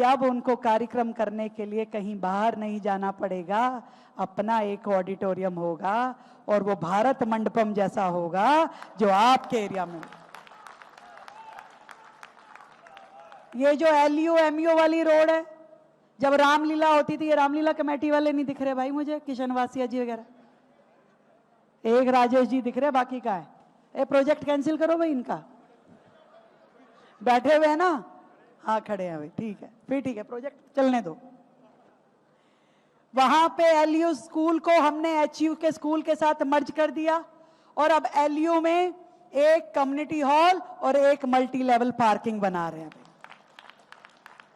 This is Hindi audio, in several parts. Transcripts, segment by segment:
अब उनको कार्यक्रम करने के लिए कहीं बाहर नहीं जाना पड़ेगा, अपना एक ऑडिटोरियम होगा और वो भारत मंडपम जैसा होगा जो आपके एरिया में। ये जो LU MU वाली रोड है, जब रामलीला होती थी, ये रामलीला कमेटी वाले नहीं दिख रहे भाई मुझे, किशन वासिया जी वगैरह, एक राजेश जी दिख रहे, बाकी का है। ये प्रोजेक्ट कैंसिल करो भाई इनका, बैठे हुए हैं ना, हाँ खड़े हैं भाई, ठीक है फिर ठीक है, प्रोजेक्ट चलने दो। वहां पे LU स्कूल को हमने HU के स्कूल के साथ मर्ज कर दिया और अब LU में एक कम्युनिटी हॉल और एक मल्टी लेवल पार्किंग बना रहे हैं भाई,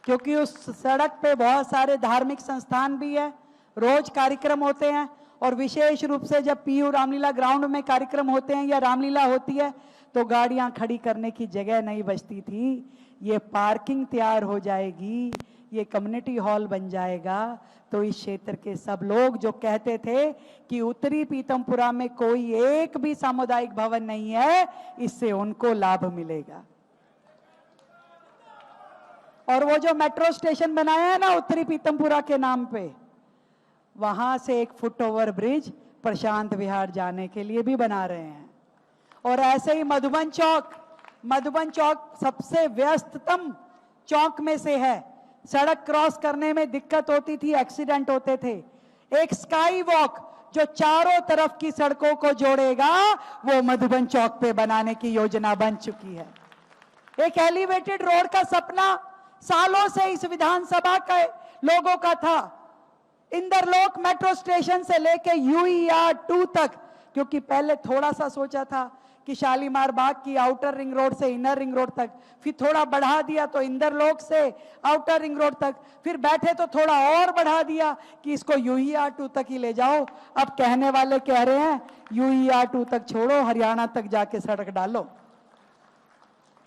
क्योंकि उस सड़क पे बहुत सारे धार्मिक संस्थान भी है, रोज कार्यक्रम होते हैं और विशेष रूप से जब PU रामलीला ग्राउंड में कार्यक्रम होते हैं या रामलीला होती है तो गाड़ियां खड़ी करने की जगह नहीं बचती थी। ये पार्किंग तैयार हो जाएगी, ये कम्युनिटी हॉल बन जाएगा, तो इस क्षेत्र के सब लोग जो कहते थे कि उत्तरी पीतमपुरा में कोई एक भी सामुदायिक भवन नहीं है, इससे उनको लाभ मिलेगा। और वो जो मेट्रो स्टेशन बनाया है ना उत्तरी पीतमपुरा के नाम पे, वहां से एक फुट ओवर ब्रिज प्रशांत विहार जाने के लिए भी बना रहे हैं। और ऐसे ही मधुबन चौक सबसे व्यस्ततम चौक में से है, सड़क क्रॉस करने में दिक्कत होती थी, एक्सीडेंट होते थे। एक स्काई वॉक जो चारों तरफ की सड़कों को जोड़ेगा, वो मधुबन चौक पे बनाने की योजना बन चुकी है। एक एलिवेटेड रोड का सपना सालों से इस विधानसभा के लोगों का था, इंदरलोक मेट्रो स्टेशन से लेके UER 2 तक, क्योंकि पहले थोड़ा सा सोचा था कि शालीमार बाग की आउटर रिंग रोड से इनर रिंग रोड तक, फिर थोड़ा बढ़ा दिया तो इंदरलोक से आउटर रिंग रोड तक, फिर बैठे तो थोड़ा और बढ़ा दिया कि इसको UER 2 तक ही ले जाओ। अब कहने वाले कह रहे हैं UER 2 तक छोड़ो, हरियाणा तक जाके सड़क डालो।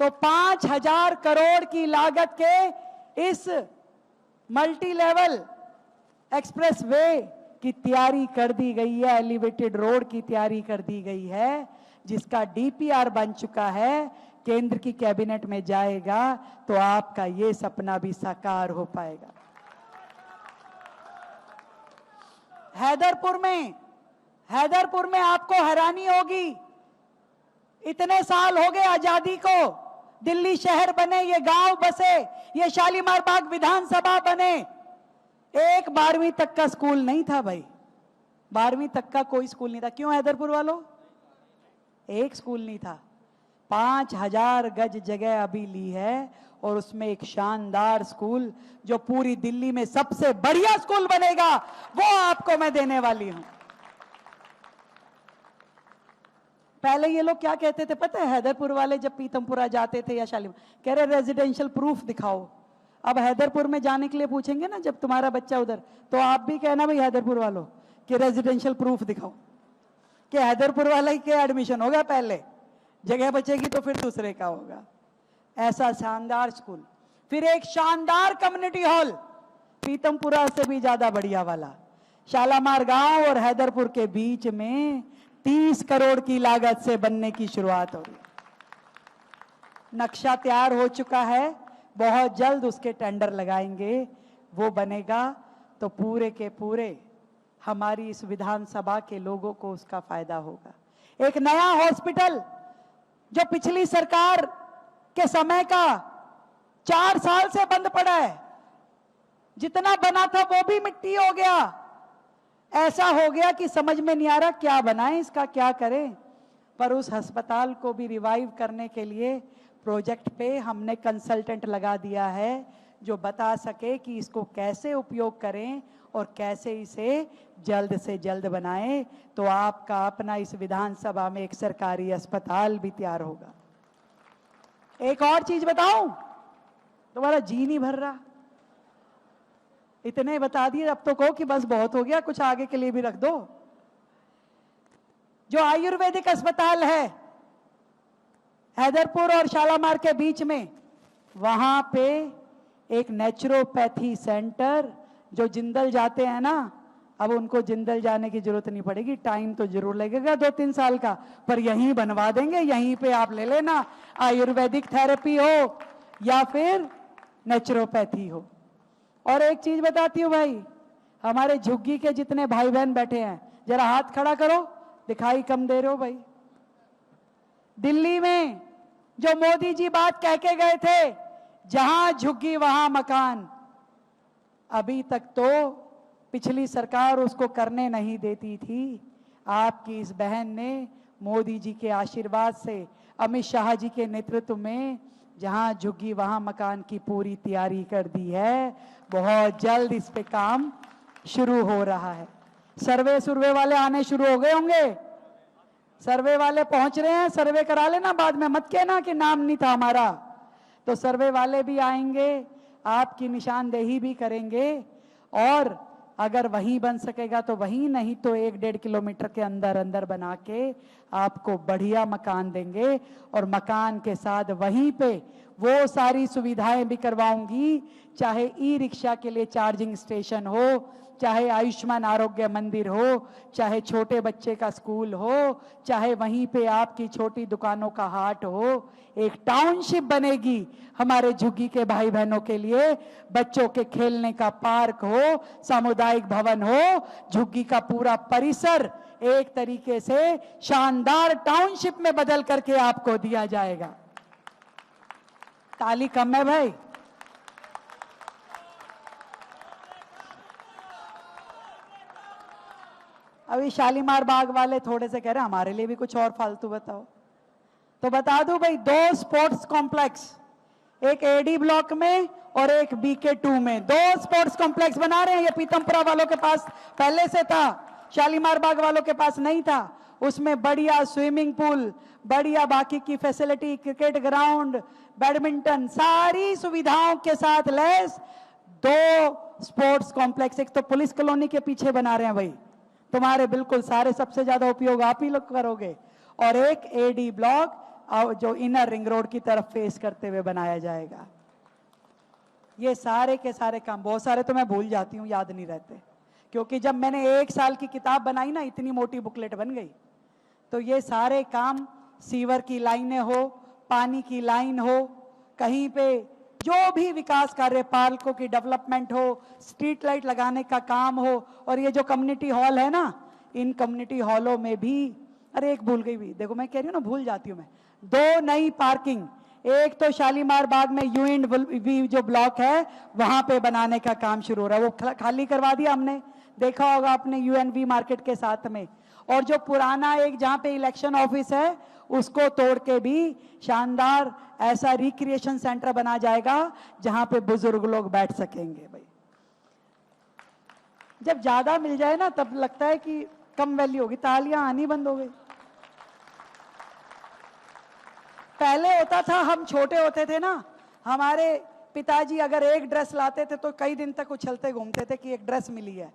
तो 5,000 करोड़ की लागत के इस मल्टी लेवल एक्सप्रेस वे की तैयारी कर दी गई है, एलिवेटेड रोड की तैयारी कर दी गई है, जिसका DPR बन चुका है, केंद्र की कैबिनेट में जाएगा तो आपका ये सपना भी साकार हो पाएगा। हैदरपुर में आपको हैरानी होगी, इतने साल हो गए आजादी को, दिल्ली शहर बने, ये गांव बसे, ये शालीमार बाग विधानसभा बने, एक 12वीं तक का स्कूल नहीं था भाई, 12वीं तक का कोई स्कूल नहीं था। क्यों हैदरपुर वालों? एक स्कूल नहीं था। 5,000 गज जगह अभी ली है और उसमें एक शानदार स्कूल जो पूरी दिल्ली में सबसे बढ़िया स्कूल बनेगा, वो आपको मैं देने वाली हूं। पहले ये लोग क्या कहते थे पता है, हैदरपुर वाले जब पीतमपुरा जाते थे या शालीमार, कह रहे रेजिडेंशियल प्रूफ दिखाओ। अब हैदरपुर में जाने के लिए पूछेंगे ना जब तुम्हारा बच्चा उधर, तो आप भी कहना भाई हैदरपुर वालों कि रेजिडेंशियल प्रूफ दिखाओ, कि हैदरपुर वाला ही के एडमिशन होगा, पहले जगह बचेगी तो फिर दूसरे का होगा। ऐसा शानदार स्कूल, फिर एक शानदार कम्युनिटी हॉल पीतमपुरा से भी ज्यादा बढ़िया वाला, शालामार गांव और हैदरपुर के बीच में 30 करोड़ की लागत से बनने की शुरुआत हो रही है। नक्शा तैयार हो चुका है, बहुत जल्द उसके टेंडर लगाएंगे, वो बनेगा तो पूरे के पूरे हमारी इस विधानसभा के लोगों को उसका फायदा होगा। एक नया हॉस्पिटल जो पिछली सरकार के समय का 4 साल से बंद पड़ा है, जितना बना था वो भी मिट्टी हो गया, ऐसा हो गया कि समझ में नहीं आ रहा क्या बनाएं, इसका क्या करें। पर उस अस्पताल को भी रिवाइव करने के लिए प्रोजेक्ट पे हमने कंसल्टेंट लगा दिया है जो बता सके कि इसको कैसे उपयोग करें और कैसे इसे जल्द से जल्द बनाएं, तो आपका अपना इस विधानसभा में एक सरकारी अस्पताल भी तैयार होगा। एक और चीज बताऊं, तुम्हारा जी नहीं भर रहा, इतने बता दिए, अब तो कहो कि बस बहुत हो गया, कुछ आगे के लिए भी रख दो। जो आयुर्वेदिक अस्पताल है हैदरपुर और शालामार के बीच में, वहां पे एक नेचुरोपैथी सेंटर, जो जिंदल जाते हैं ना, अब उनको जिंदल जाने की जरूरत नहीं पड़ेगी, टाइम तो जरूर लगेगा 2-3 साल का, पर यहीं बनवा देंगे, यहीं पे आप ले लेना, आयुर्वेदिक थेरेपी हो या फिर नेचुरोपैथी हो। और एक चीज बताती हूं भाई, हमारे झुग्गी के जितने भाई बहन बैठे हैं, जरा हाथ खड़ा करो, दिखाई कम दे रहे हो भाई। दिल्ली में जो मोदी जी बात कह के गए थे, जहां झुग्गी वहां मकान, अभी तक तो पिछली सरकार उसको करने नहीं देती थी। आपकी इस बहन ने मोदी जी के आशीर्वाद से, अमित शाह जी के नेतृत्व में जहां झुग्गी वहां मकान की पूरी तैयारी कर दी है। बहुत जल्द इस पे काम शुरू हो रहा है। सर्वे वाले आने शुरू हो गए होंगे, सर्वे वाले पहुंच रहे हैं, सर्वे करा लेना, बाद में मत कहना कि नाम नहीं था हमारा। तो सर्वे वाले भी आएंगे, आपकी निशानदेही भी करेंगे, और अगर वहीं बन सकेगा तो वहीं, नहीं तो 1-1.5 किलोमीटर के अंदर अंदर बना के आपको बढ़िया मकान देंगे। और मकान के साथ वहीं पे वो सारी सुविधाएं भी करवाऊंगी, चाहे ई रिक्शा के लिए चार्जिंग स्टेशन हो, चाहे आयुष्मान आरोग्य मंदिर हो, चाहे छोटे बच्चे का स्कूल हो, चाहे वहीं पे आपकी छोटी दुकानों का हाट हो। एक टाउनशिप बनेगी हमारे झुग्गी के भाई बहनों के लिए, बच्चों के खेलने का पार्क हो, सामुदायिक भवन हो, झुग्गी का पूरा परिसर एक तरीके से शानदार टाउनशिप में बदल करके आपको दिया जाएगा। ताली कम है भाई। अभी शालीमार बाग वाले थोड़े से कह रहे हैं हमारे लिए भी कुछ और फालतू बताओ, तो बता दूं भाई, 2 स्पोर्ट्स कॉम्प्लेक्स, एक एडी ब्लॉक में और एक BK2 में 2 स्पोर्ट्स कॉम्प्लेक्स बना रहे हैं। ये पीतमपुरा वालों के पास पहले से था, शालीमार बाग वालों के पास नहीं था। उसमें बढ़िया स्विमिंग पूल, बढ़िया बाकी की फैसिलिटी, क्रिकेट ग्राउंड, बैडमिंटन, सारी सुविधाओं के साथ लैस 2 स्पोर्ट्स कॉम्प्लेक्स। एक तो पुलिस कॉलोनी के पीछे बना रहे हैं भाई, तुम्हारे बिल्कुल सारे, सबसे ज्यादा उपयोग आप ही लोग करोगे। और एक एडी ब्लॉक जो इनर रिंग रोड की तरफ फेस करते हुए बनाया जाएगा। ये सारे के सारे काम, बहुत सारे तो मैं भूल जाती हूँ, याद नहीं रहते, क्योंकि जब मैंने 1 साल की किताब बनाई ना, इतनी मोटी बुकलेट बन गई। तो ये सारे काम, सीवर की लाइनें हो, पानी की लाइन हो, कहीं पे जो भी विकास कार्य, पार्कों की डेवलपमेंट हो, स्ट्रीट लाइट लगाने का काम हो, और ये जो कम्युनिटी हॉल है ना, इन कम्युनिटी हॉलों में भी, अरे एक भूल गई भी, देखो मैं कह रही हूँ ना, भूल जाती हूँ मैं, 2 नई पार्किंग, एक तो शालीमार बाग में U&V जो ब्लॉक है वहां पे बनाने का काम शुरू हो रहा है, वो खाली करवा दिया हमने, देखा होगा आपने UNV मार्केट के साथ में। और जो पुराना एक जहां पे इलेक्शन ऑफिस है, उसको तोड़ के भी शानदार ऐसा रिक्रिएशन सेंटर बना जाएगा जहां पे बुजुर्ग लोग बैठ सकेंगे। भाई जब ज्यादा मिल जाए ना, तब लगता है कि कम वैल्यू होगी, तालियां आनी बंद हो गई। पहले होता था, हम छोटे होते थे ना, हमारे पिताजी अगर एक ड्रेस लाते थे तो कई दिन तक उछलते घूमते थे कि एक ड्रेस मिली है।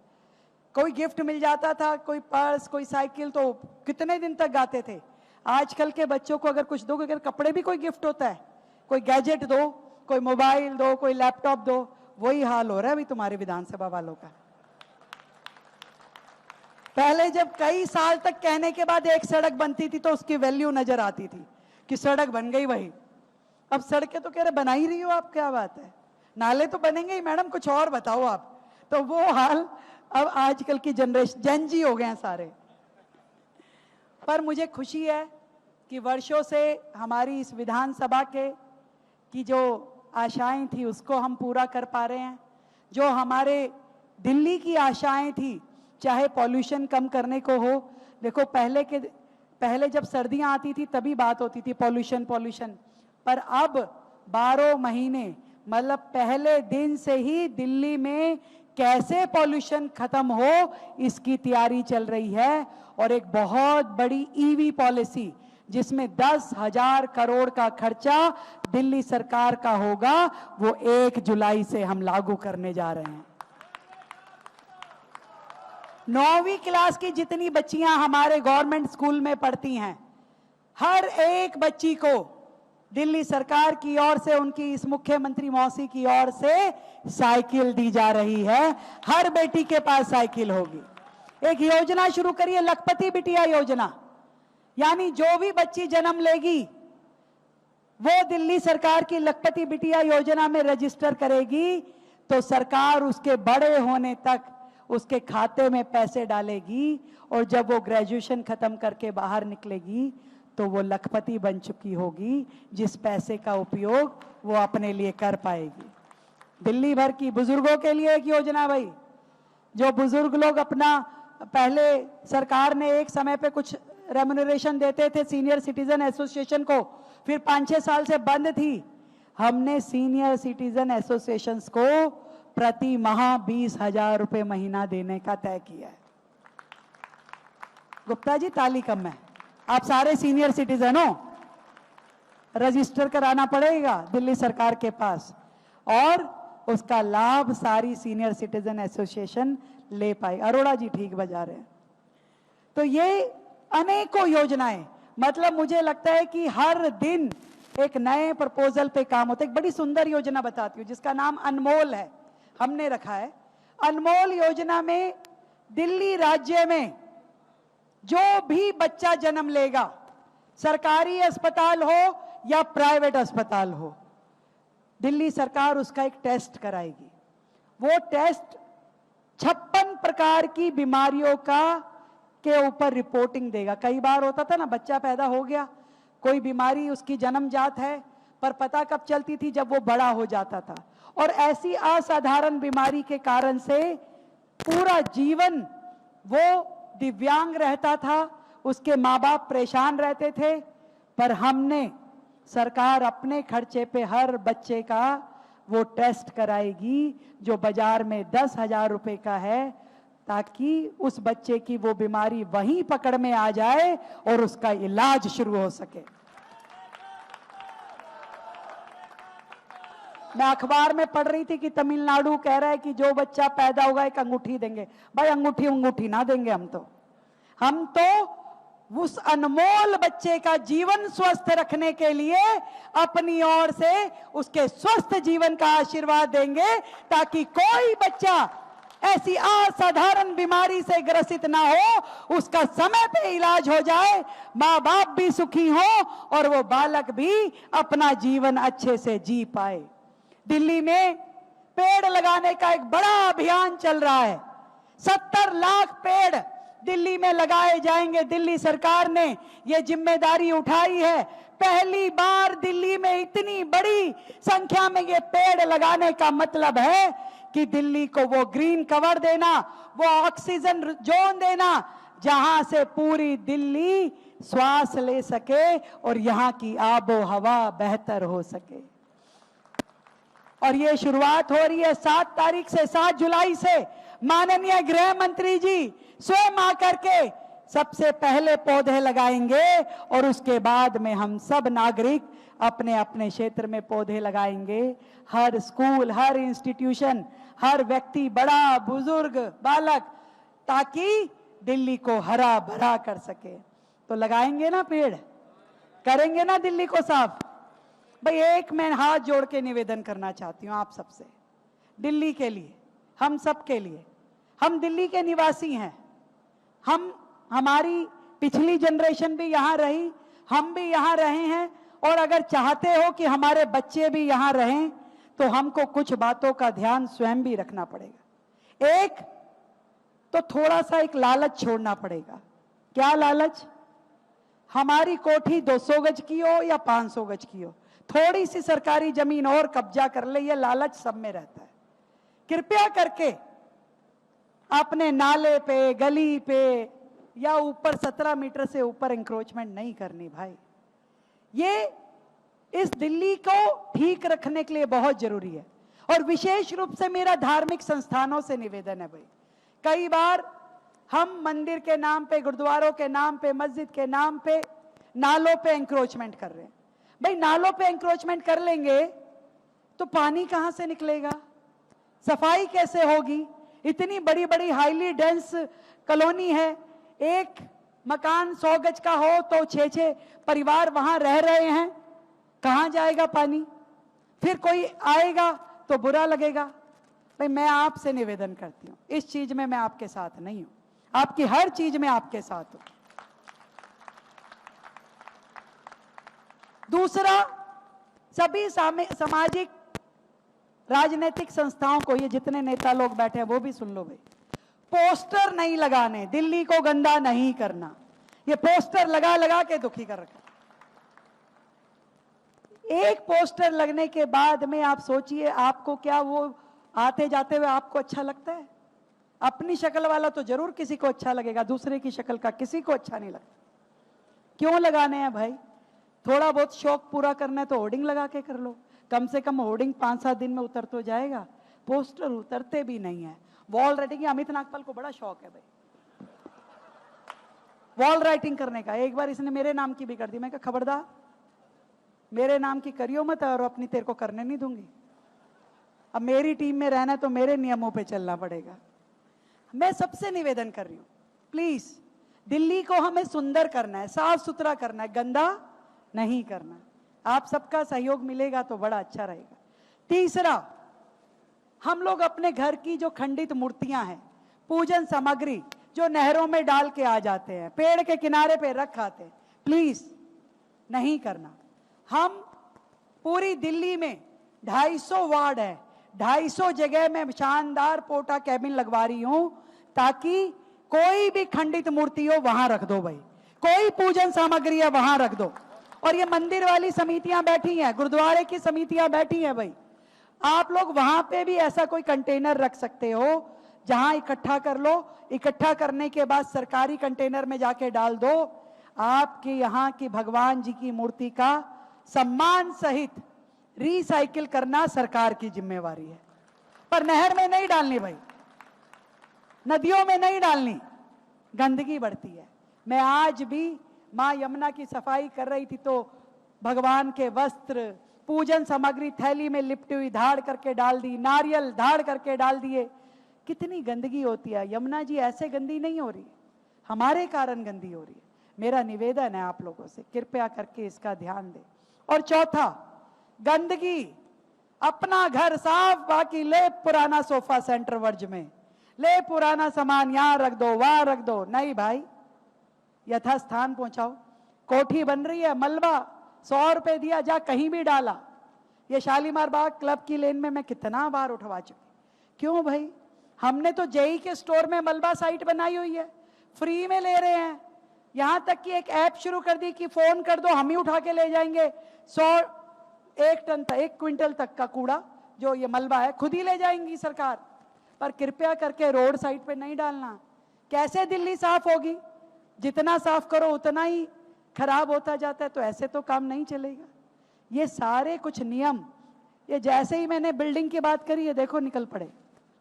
कोई गिफ्ट मिल जाता था, कोई पर्स, कोई साइकिल, तो कितने दिन तक गाते थे। आजकल के बच्चों को अगर कुछ दो, अगर कपड़े भी कोई गिफ्ट होता है, कोई गैजेट दो, कोई मोबाइल दो, कोई लैपटॉप दो, वही हाल हो रहा है अभी तुम्हारे विधानसभा वालों का। पहले जब कई साल तक कहने के बाद एक सड़क बनती थी तो उसकी वैल्यू नजर आती थी कि सड़क बन गई भाई। अब सड़कें तो कह रहे बना ही रही हो आप, क्या बात है, नाले तो बनेंगे ही मैडम, कुछ और बताओ आप। तो वो हाल अब आजकल की जनरेशन, जेनजी हो गए हैं सारे। पर मुझे खुशी है कि वर्षों से हमारी इस विधानसभा के की जो आशाएं थी उसको हम पूरा कर पा रहे हैं। जो हमारे दिल्ली की आशाएं थी, चाहे पॉल्यूशन कम करने को हो, देखो पहले जब सर्दियां आती थी तभी बात होती थी पॉल्यूशन, पर अब 12 महीने, मतलब पहले दिन से ही दिल्ली में कैसे पॉल्यूशन खत्म हो इसकी तैयारी चल रही है। और एक बहुत बड़ी ईवी पॉलिसी जिसमें 10,000 करोड़ का खर्चा दिल्ली सरकार का होगा, वो 1 जुलाई से हम लागू करने जा रहे हैं। 9वीं क्लास की जितनी बच्चियां हमारे गवर्नमेंट स्कूल में पढ़ती हैं, हर एक बच्ची को दिल्ली सरकार की ओर से, उनकी इस मुख्यमंत्री मौसी की ओर से साइकिल दी जा रही है। हर बेटी के पास साइकिल होगी। एक योजना शुरू करिए, लखपति बिटिया योजना, यानी जो भी बच्ची जन्म लेगी वो दिल्ली सरकार की लखपति बिटिया योजना में रजिस्टर करेगी तो सरकार उसके बड़े होने तक उसके खाते में पैसे डालेगी और जब वो ग्रेजुएशन खत्म करके बाहर निकलेगी तो वो लखपति बन चुकी होगी, जिस पैसे का उपयोग वो अपने लिए कर पाएगी। दिल्ली भर की बुजुर्गों के लिए एक योजना भाई, जो बुजुर्ग लोग अपना, पहले सरकार ने एक समय पे कुछ रेम्युनरेशन देते थे सीनियर सिटीजन एसोसिएशन को, फिर 5-6 साल से बंद थी। हमने सीनियर सिटीजन एसोसिएशंस को प्रति माह 20,000 रुपए महीना देने का तय किया है। गुप्ता जी ताली कम है, आप सारे सीनियर सिटीजन हो, रजिस्टर कराना पड़ेगा दिल्ली सरकार के पास और उसका लाभ सारी सीनियर सिटीजन एसोसिएशन ले पाए। अरोड़ा जी ठीक बजा रहे हैं। तो ये अनेकों योजनाएं, मतलब मुझे लगता है कि हर दिन एक नए प्रपोजल पे काम होता है। एक बड़ी सुंदर योजना बताती हूँ जिसका नाम अनमोल है, हमने रखा है। अनमोल योजना में दिल्ली राज्य में जो भी बच्चा जन्म लेगा, सरकारी अस्पताल हो या प्राइवेट अस्पताल हो, दिल्ली सरकार उसका एक टेस्ट कराएगी। वो टेस्ट 56 प्रकार की बीमारियों के ऊपर रिपोर्टिंग देगा। कई बार होता था ना, बच्चा पैदा हो गया, कोई बीमारी उसकी जन्मजात है, पर पता कब चलती थी, जब वो बड़ा हो जाता था। और ऐसी असाधारण बीमारी के कारण से पूरा जीवन वो दिव्यांग रहता था, उसके माँ बाप परेशान रहते थे। पर हमने, सरकार अपने खर्चे पे हर बच्चे का वो टेस्ट कराएगी जो बाजार में 10,000 रुपए का है, ताकि उस बच्चे की वो बीमारी वहीं पकड़ में आ जाए और उसका इलाज शुरू हो सके। मैं अखबार में पढ़ रही थी कि तमिलनाडु कह रहा है कि जो बच्चा पैदा होगा एक अंगूठी देंगे। भाई अंगूठी ना देंगे, हम तो उस अनमोल बच्चे का जीवन स्वस्थ रखने के लिए अपनी ओर से उसके स्वस्थ जीवन का आशीर्वाद देंगे, ताकि कोई बच्चा ऐसी असाधारण बीमारी से ग्रसित ना हो, उसका समय पे इलाज हो जाए, माँ बाप भी सुखी हो और वो बालक भी अपना जीवन अच्छे से जी पाए। दिल्ली में पेड़ लगाने का एक बड़ा अभियान चल रहा है। 70 लाख पेड़ दिल्ली में लगाए जाएंगे। दिल्ली सरकार ने ये जिम्मेदारी उठाई है। पहली बार दिल्ली में इतनी बड़ी संख्या में ये पेड़ लगाने का मतलब है कि दिल्ली को वो ग्रीन कवर देना, वो ऑक्सीजन जोन देना, जहां से पूरी दिल्ली श्वास ले सके और यहाँ की आबो हवा बेहतर हो सके। और ये शुरुआत हो रही है 7 तारीख से, 7 जुलाई से। माननीय गृह मंत्री जी स्वयं आकर के सबसे पहले पौधे लगाएंगे और उसके बाद में हम सब नागरिक अपने अपने क्षेत्र में पौधे लगाएंगे। हर स्कूल, हर इंस्टीट्यूशन, हर व्यक्ति, बड़ा बुजुर्ग, बालक, ताकि दिल्ली को हरा भरा कर सके। तो लगाएंगे ना पेड़, करेंगे ना दिल्ली को साफ। भाई एक मैं हाथ जोड़ के निवेदन करना चाहती हूँ आप सबसे, दिल्ली के लिए, हम सब के लिए। हम दिल्ली के निवासी हैं, हमारी पिछली जनरेशन भी यहाँ रही, हम भी यहाँ रहे हैं, और अगर चाहते हो कि हमारे बच्चे भी यहाँ रहें तो हमको कुछ बातों का ध्यान स्वयं भी रखना पड़ेगा। एक तो थोड़ा सा एक लालच छोड़ना पड़ेगा। क्या लालच? हमारी कोठी 200 गज की हो या 500 गज की हो, थोड़ी सी सरकारी जमीन और कब्जा कर ले, ये लालच सब में रहता है। कृपया करके अपने नाले पे, गली पे या ऊपर 17 मीटर से ऊपर इंक्रोचमेंट नहीं करनी भाई। ये इस दिल्ली को ठीक रखने के लिए बहुत जरूरी है। और विशेष रूप से मेरा धार्मिक संस्थानों से निवेदन है भाई, कई बार हम मंदिर के नाम पे, गुरुद्वारों के नाम पे, मस्जिद के नाम पे नालों पे एंक्रोचमेंट कर रहे हैं। भाई नालों पे एंक्रोचमेंट कर लेंगे तो पानी कहां से निकलेगा, सफाई कैसे होगी? इतनी बड़ी बड़ी हाईली डेंस कॉलोनी है, एक मकान 100 गज का हो तो 6-6 परिवार वहां रह रहे हैं, कहां जाएगा पानी? फिर कोई आएगा तो बुरा लगेगा। भाई मैं आपसे निवेदन करती हूं, इस चीज में मैं आपके साथ नहीं हूं, आपकी हर चीज में आपके साथ हूं। दूसरा, सभी सामाजिक राजनीतिक संस्थाओं को, ये जितने नेता लोग बैठे हैं वो भी सुन लो भाई, पोस्टर नहीं लगाने, दिल्ली को गंदा नहीं करना। ये पोस्टर लगा लगा के दुखी कर रखा। एक पोस्टर लगने के बाद में आप सोचिए, आपको क्या वो आते जाते हुए आपको अच्छा लगता है? अपनी शक्ल वाला तो जरूर किसी को अच्छा लगेगा, दूसरे की शक्ल का किसी को अच्छा नहीं लगता। क्यों लगाने हैं भाई? थोड़ा बहुत शौक पूरा करना है तो होर्डिंग लगा के कर लो। कम से कम होर्डिंग 5-7 दिन में उतर तो जाएगा। पोस्टर उतरते भी नहीं है। वॉल राइटिंग, अमित नागपाल को बड़ा शौक है भाई वॉल राइटिंग करने का। एक बार इसने मेरे नाम की भी कर दी। मैं कहा खबरदार, मेरे नाम की करियो मत और अपनी तेरे को करने नहीं दूंगी। अब मेरी टीम में रहना है तो मेरे नियमों पे चलना पड़ेगा। मैं सबसे निवेदन कर रही हूं, प्लीज दिल्ली को हमें सुंदर करना है, साफ सुथरा करना है, गंदा नहीं करना। आप सबका सहयोग मिलेगा तो बड़ा अच्छा रहेगा। तीसरा, हम लोग अपने घर की जो खंडित मूर्तियां हैं, पूजन सामग्री जो नहरों में डाल के आ जाते हैं, पेड़ के किनारे पे रख आते हैं, प्लीज नहीं करना। हम पूरी दिल्ली में 250 वार्ड है, 250 जगह में शानदार पोटा कैबिन लगवा रही हूं ताकि कोई भी खंडित मूर्ति हो वहां रख दो भाई, कोई पूजन सामग्री है वहां रख दो। और ये मंदिर वाली समितियां बैठी हैं, गुरुद्वारे की समितियां बैठी हैं भाई, आप लोग वहां पे भी ऐसा कोई कंटेनर रख सकते हो जहां इकट्ठा कर लो। इकट्ठा करने के बाद सरकारी कंटेनर में जाके डाल दो। आपके यहाँ की भगवान जी की मूर्ति का सम्मान सहित रिसाइकिल करना सरकार की जिम्मेवारी है, पर नहर में नहीं डालनी भाई, नदियों में नहीं डालनी, गंदगी बढ़ती है। मैं आज भी मां यमुना की सफाई कर रही थी तो भगवान के वस्त्र, पूजन सामग्री थैली में लिपटी हुई धाड़ करके डाल दी, नारियल धाड़ करके डाल दिए। कितनी गंदगी होती है। यमुना जी ऐसे गंदी नहीं हो रही, हमारे कारण गंदी हो रही है। मेरा निवेदन है आप लोगों से, कृपया करके इसका ध्यान दें। और चौथा, गंदगी, अपना घर साफ, बाकी ले पुराना सोफा सेंटर वर्ज में, ले पुराना सामान यहां रख दो, वहां रख दो। नहीं भाई, यथास्थान पहुंचाओ। कोठी बन रही है, मलबा 100 रुपए दिया, जा कहीं भी डाला। ये शालीमार बाग क्लब की लेन में मैं कितना बार उठवा चुकी। क्यों भाई? हमने तो जेई के स्टोर में मलबा साइट बनाई हुई है, फ्री में ले रहे हैं। यहां तक कि एक ऐप शुरू कर दी कि फोन कर दो, हम ही उठा के ले जाएंगे। 1 क्विंटल तक का कूड़ा जो ये मलबा है खुद ही ले जाएंगी सरकार। पर कृपया करके रोड साइड पे नहीं डालना। कैसे दिल्ली साफ होगी? जितना साफ करो उतना ही खराब होता जाता है, तो ऐसे तो काम नहीं चलेगा। ये सारे कुछ नियम, ये जैसे ही मैंने बिल्डिंग की बात करी है, देखो निकल पड़े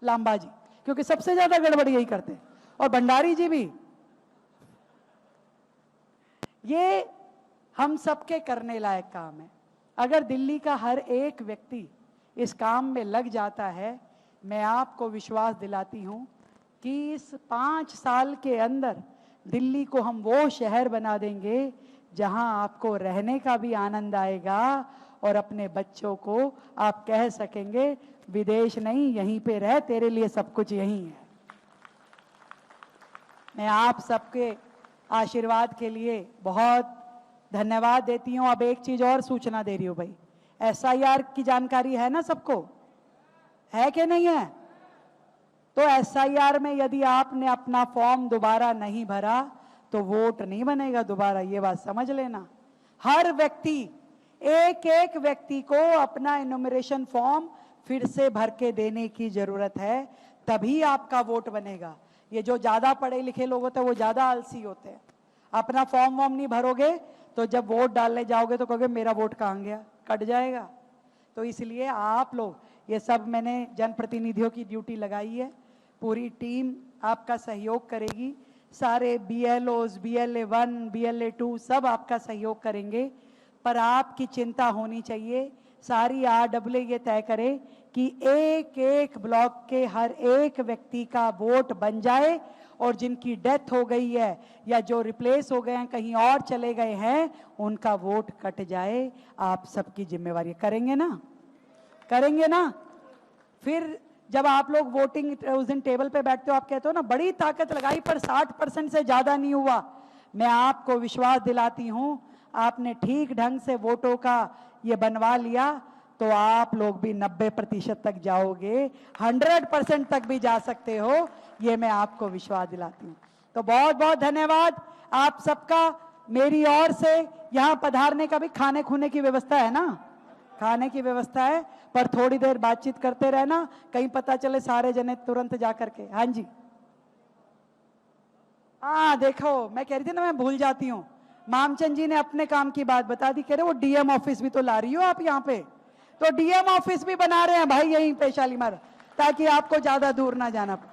लांबा जी, क्योंकि सबसे ज्यादा गड़बड़ यही करते हैं, और भंडारी जी भी। ये हम सबके करने लायक काम है। अगर दिल्ली का हर एक व्यक्ति इस काम में लग जाता है, मैं आपको विश्वास दिलाती हूं कि इस 5 साल के अंदर दिल्ली को हम वो शहर बना देंगे जहां आपको रहने का भी आनंद आएगा और अपने बच्चों को आप कह सकेंगे विदेश नहीं, यहीं पे रह, तेरे लिए सब कुछ यहीं है। मैं आप सबके आशीर्वाद के लिए बहुत धन्यवाद देती हूं। अब एक चीज और सूचना दे रही हूं भाई, SIR की जानकारी है ना सबको? है कि नहीं है? तो SIR में यदि आपने अपना फॉर्म दोबारा नहीं भरा तो वोट नहीं बनेगा दोबारा, ये बात समझ लेना। हर व्यक्ति, एक एक व्यक्ति को अपना इन्यूमरेशन फॉर्म फिर से भर के देने की जरूरत है, तभी आपका वोट बनेगा। ये जो ज्यादा पढ़े लिखे लोग होते हैं वो ज्यादा आलसी होते हैं। अपना फॉर्म वॉर्म नहीं भरोगे तो जब वोट डालने जाओगे तो कहोगे मेरा वोट कहाँ गया, कट जाएगा। तो इसलिए आप लोग, ये सब मैंने जनप्रतिनिधियों की ड्यूटी लगाई है, पूरी टीम आपका सहयोग करेगी। सारे BLOs, BLA 1, BLA 2 सब आपका सहयोग करेंगे। पर आपकी चिंता होनी चाहिए, सारी RAA ये तय करे कि एक एक ब्लॉक के हर एक व्यक्ति का वोट बन जाए, और जिनकी डेथ हो गई है या जो रिप्लेस हो गए हैं, कहीं और चले गए हैं, उनका वोट कट जाए। आप सबकी जिम्मेवारी करेंगे ना? करेंगे ना? फिर जब आप लोग वोटिंग उस दिन टेबल पे बैठते हो, आप कहते हो ना बड़ी ताकत लगाई पर 60% से ज्यादा नहीं हुआ। मैं आपको विश्वास दिलाती हूं, आपने ठीक ढंग से वोटों का ये बनवा लिया तो आप लोग भी 90% तक जाओगे, 100% तक भी जा सकते हो, ये मैं आपको विश्वास दिलाती हूँ। तो बहुत बहुत धन्यवाद आप सबका। मेरी ओर से यहाँ पधारने का भी खाने खूने की व्यवस्था है ना, खाने की व्यवस्था है, पर थोड़ी देर बातचीत करते रहना, कहीं पता चले सारे जने तुरंत जा करके। हाँ जी, हाँ देखो, मैं कह रही थी ना, मैं भूल जाती हूँ, मामचंद जी ने अपने काम की बात बता दी, कह रहे वो डीएम ऑफिस भी तो ला रही हो आप यहाँ पे, तो डीएम ऑफिस भी बना रहे हैं भाई यहीं पे शालीमार, ताकि आपको ज्यादा दूर ना जाना पड़े।